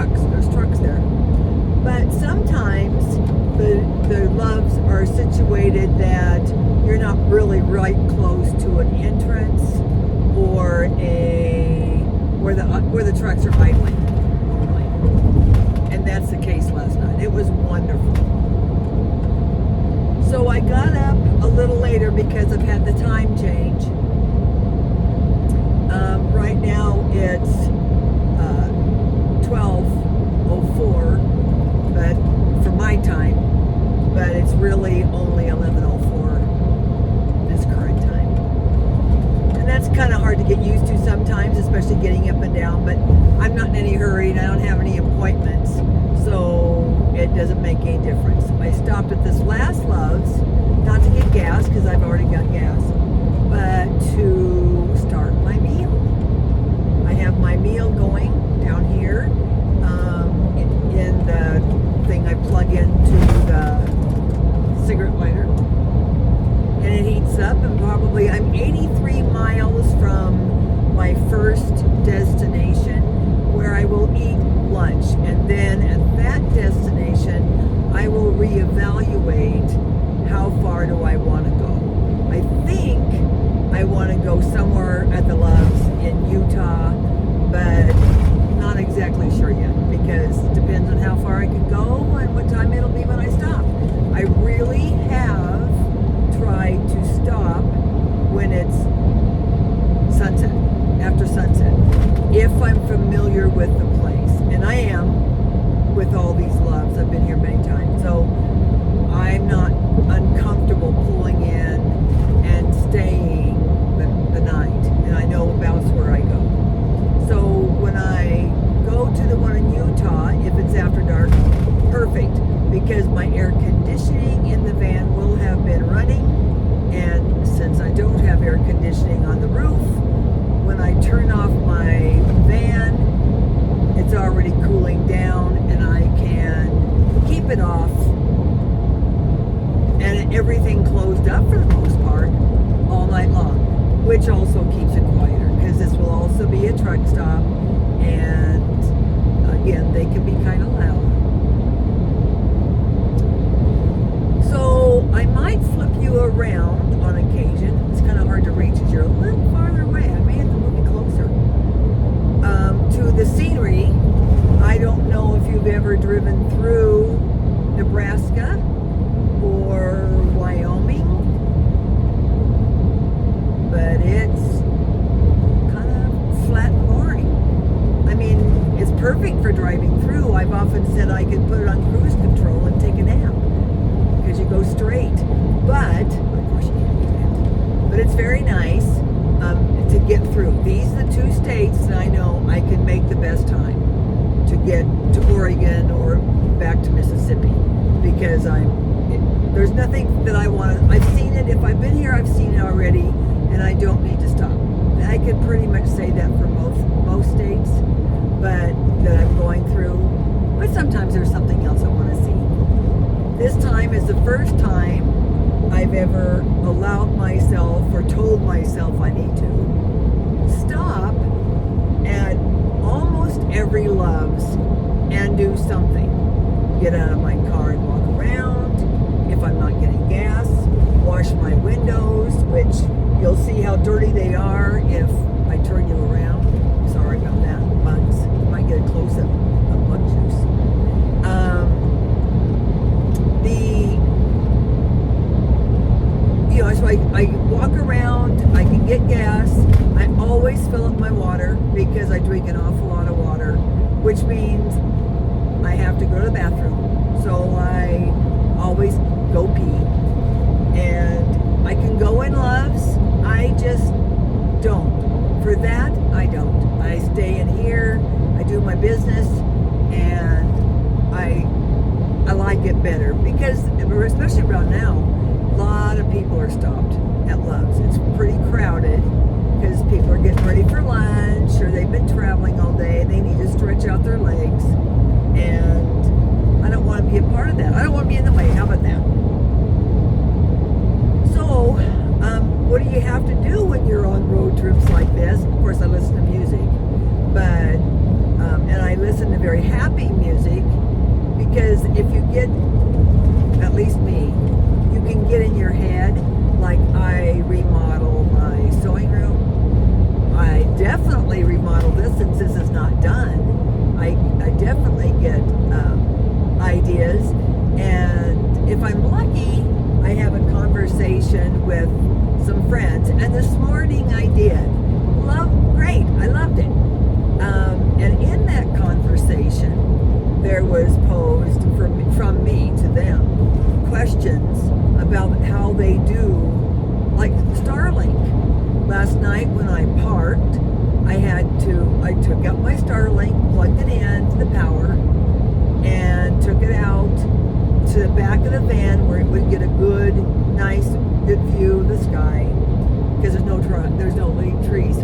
trucks. There's trucks there. But sometimes the loves are situated that you're not really right close to an entrance or where the trucks are idling only. And that's the case last night. It was wonderful. So I got up a little later because I've had the time change. Right now it's 12:04, but for my time, but it's really only 11:04 this current time. And that's kind of hard to get used to sometimes, especially getting up and down, but I'm not in any hurry and I don't have any appointments, so it doesn't make any difference. I stopped at this last Love's, not to get gas because I've already got gas, but to start my meal. I have my meal going down here in the thing I plug into the cigarette lighter, and it heats up, and probably I'm 83 miles from my first destination where I will eat lunch, and then at that destination I will reevaluate how far do I want to go. I think I want to go somewhere at the Loves in Utah, but not exactly sure yet because it depends on how far I can go and what time it'll be when I stop. I really have tried to stop when it's sunset, after sunset, if I'm familiar with the place, and I am with all these Loves. I've been here many times, so I'm not uncomfortable pulling in and staying the night, and I know about where I go. So when I go to the one in Utah, if it's after dark, perfect, because my air conditioning in the van will have been running, and since I don't have air conditioning on the roof, when I turn off my van, it's already cooling down and I can keep it off, and everything closed up for the most part all night long, which also keeps it quieter because this will also be a truck stop, and again, they can be kind of loud. So I might flip you around on occasion. It's kind of hard to reach as you're a little farther away. I may have to move you closer to the scenery. I don't know if you've ever driven through Nebraska or Wyoming, but it's kind of flat and boring. I mean, it's perfect for driving through. I've often said I could put it on cruise control and take a nap because you go straight, but of course you can't do that. But it's very nice to get through. These are the two states that I know I can make the best time to get to Oregon or back to Mississippi, because there's nothing that I want to. I've seen it. If I've been here, I've seen it already, and I don't need to stop. And I could pretty much say that for most states, but that I'm going through. But sometimes there's something else I want to see. This time is the first time I've ever allowed myself or told myself I need to stop at almost every Love's and do something. Get out of my car and walk around. If I'm not getting gas, wash my windows, which you'll see how dirty they are if I turn you around. Sorry about that. Bugs. You might get a close-up of bug juice. So I walk around, I can get gas. I always fill up my water because I drink an awful lot of water, which means I have to go to the bathroom. So I always go pee. And I can go in Love's. I just don't. For that, I don't. I stay in here, I do my business, and I like it better because, especially around now, a lot of people are stopped at Love's. It's pretty crowded because people are getting ready for lunch or they've been traveling all day. They need to stretch out their legs, and I don't want to be a part of that. I don't want to be in the way. How about that? So, what do you have to do when you're on road trips like this? Of course, I listen to music, but and I listen to very happy music, because if you get, at least me, you can get in your head, like I remodel my sewing room. I definitely remodel this since this is not done. I definitely get ideas, and if I'm lucky, I have a conversation with some friends, and this morning I did. Great, I loved it. And in that conversation, there was posed from me to them questions about how they do, like Starlink. Last night when I parked, I took out my Starlink, plugged it in to the power, and took it out to the back of the van where it would get a good, nice, good view of the sky, because there's no living trees.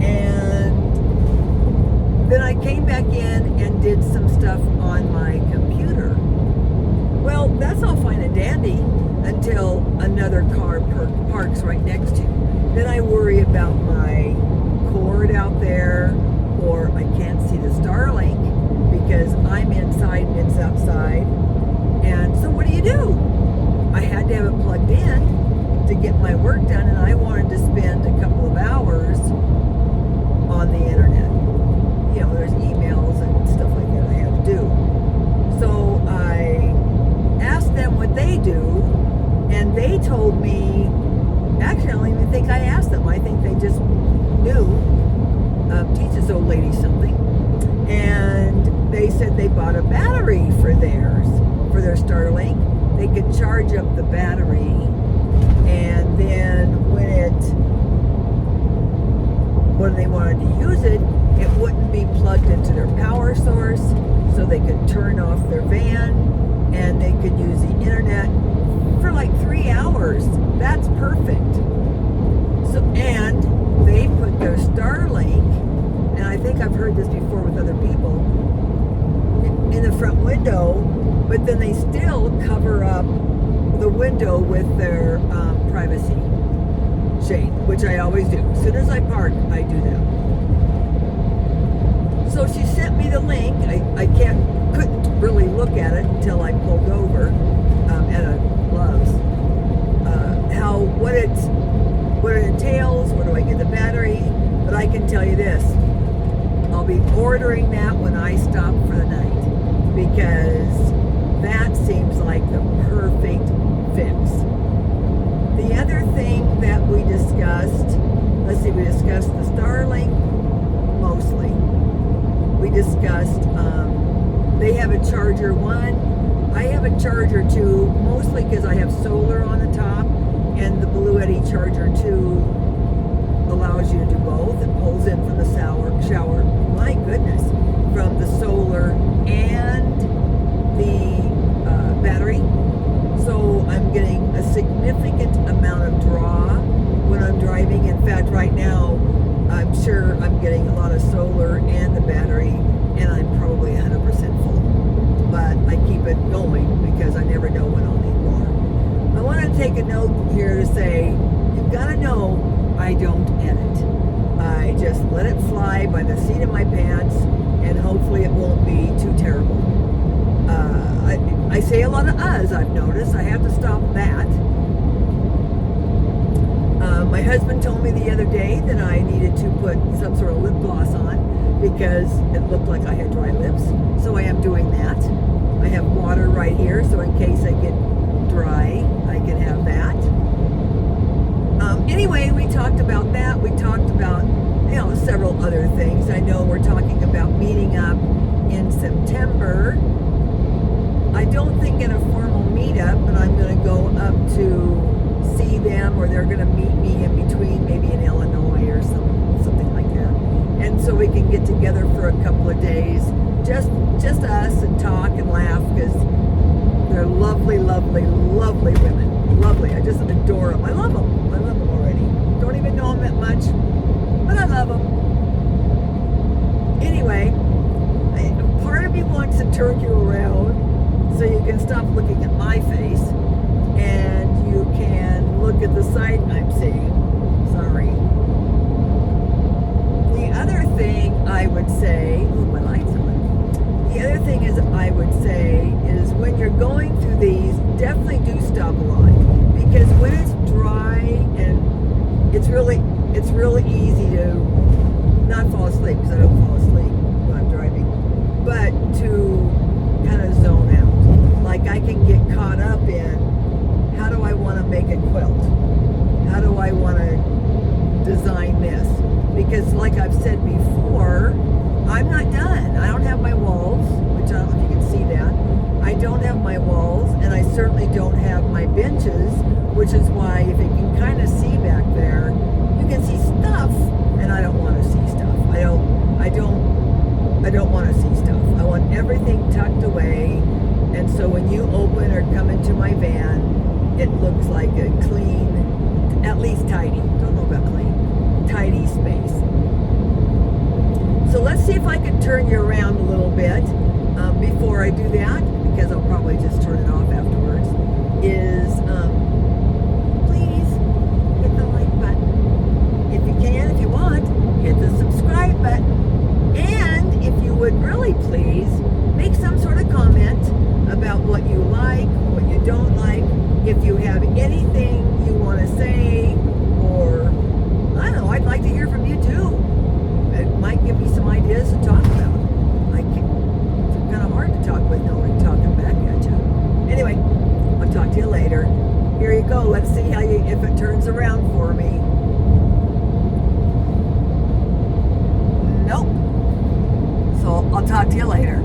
And then I came back in and did some stuff on my computer. Well, that's all fine and dandy until another car parks right next to you. Then I worry about my cord out there, or I can't see the Starlink because I'm inside and it's outside. And so what do? I had to have it plugged in to get my work done, and I wanted to spend a couple of hours on the internet. You know, there's emails and stuff like that I have to do. So I asked them what they do, and they told me, actually I don't even think I asked them. I think they just knew. Teach this old lady something. And they said they bought a battery for their Starlink. They could charge up the battery, and then when they wanted to use it, it wouldn't be plugged into their power source, so they could turn off their van and they could use the internet for like 3 hours. That's perfect. So, and they put their Starlink, and I think I've heard this before with other people, in the front window, but then they still cover up the window with their privacy shade, which I always do. As soon as I park, I do that. So she sent me the link. I couldn't really look at it until I pulled over at a Love's. What it entails, where do I get the battery? But I can tell you this, I'll be ordering that when I stop for the night, because that seems like the perfect fix. The other thing that we discussed, we discussed the Starlink mostly. We discussed, they have a charger 1, I have a charger 2, mostly because I have solar on the top, and the Blue Eddy charger 2 allows you to do both. It pulls in from the shower, my goodness, from the solar and the battery. So I'm getting a significant amount of draw when I'm driving. In fact, right now, I'm sure I'm getting a lot of solar and the battery, and I'm probably 100% full. But I keep it going because I never know when I'll need more. I want to take a note here to say, you've got to know I don't edit. I just let it fly by the seat of my pants, and hopefully it won't be too terrible. I say a lot of uhs, I've noticed. I have to stop that. My husband told me the other day that I needed to put some sort of lip gloss on because it looked like I had dry lips. So I am doing that. I have water right here, so in case I get dry, I can have that. Anyway, we talked about that. We talked about, several other things. I know we're talking about meeting up in September. I don't think in a formal meetup, but I'm going to go up to see them, or they're going to meet me in between, maybe in Illinois or something like that. And so we can get together for a couple of days, just us, and talk and laugh, because they're lovely, lovely, lovely women. Lovely. I just adore them. I love them. I love them already. Don't even know them that much, but I love them. Anyway, part of me wants to turn you around so you can stop looking at my face and you can look at the sight I'm seeing. The other thing I would say, my lights are the other thing is I would say is when you're going through these, definitely do stop a lot, because when it's dry and it's really easy to not fall asleep, because I don't fall asleep when I'm driving, but to kind of zone out. Like I can get caught up in, how do I want to make a quilt? How do I want to design this? Because like I've said before, I'm not done. I don't have my walls, which I don't know if you can see that. I don't have my walls, and I certainly don't have my benches, which is why if you can kind of see back there, you can see stuff, and I don't want to see stuff. I don't want to see stuff. I want everything tucked away, and so when you open or come into my van, it looks like a clean, at least tidy. Don't know about clean, tidy space. So let's see if I can turn you around a little bit before I do that, because I'll probably just turn it off afterwards, is please hit the like button. If you can, if you want, hit the subscribe button. And if you would really please, make some sort of comment about what you like, what you don't like, if you have anything you want to say, or I don't know, I'd like to hear from you too. It might give me some ideas to talk about. It's kind of hard to talk with nobody talking back at you. Anyway, I'll talk to you later. Here you go. Let's see if it turns around for me. Nope. So I'll talk to you later.